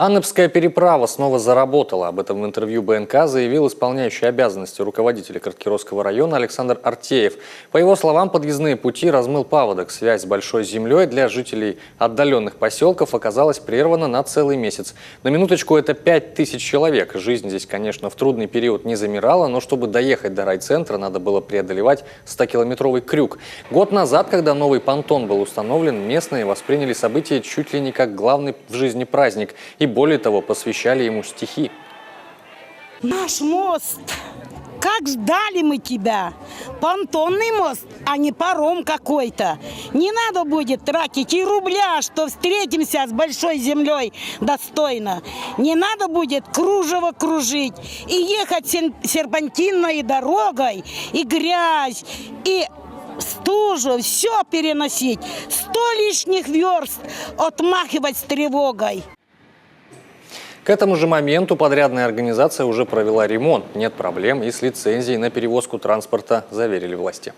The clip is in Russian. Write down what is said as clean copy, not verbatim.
Аннепская переправа снова заработала. Об этом в интервью БНК заявил исполняющий обязанности руководителя Краткеровского района Александр Артеев. По его словам, подъездные пути размыл паводок. Связь с Большой землей для жителей отдаленных поселков оказалась прервана на целый месяц. На минуточку, это 5000 человек. Жизнь здесь, конечно, в трудный период не замирала, но чтобы доехать до райцентра, надо было преодолевать 100-километровый крюк. Год назад, когда новый понтон был установлен, местные восприняли событие чуть ли не как главный в жизни праздник. И более того, посвящали ему стихи. Наш мост, как ждали мы тебя. Понтонный мост, а не паром какой-то. Не надо будет тратить и рубля, что встретимся с Большой землей достойно. Не надо будет кружево кружить и ехать серпантинной дорогой, и грязь, и стужу, все переносить. 100 лишних верст отмахивать с тревогой. К этому же моменту подрядная организация уже провела ремонт. Нет проблем и с лицензией на перевозку транспорта, заверили власти.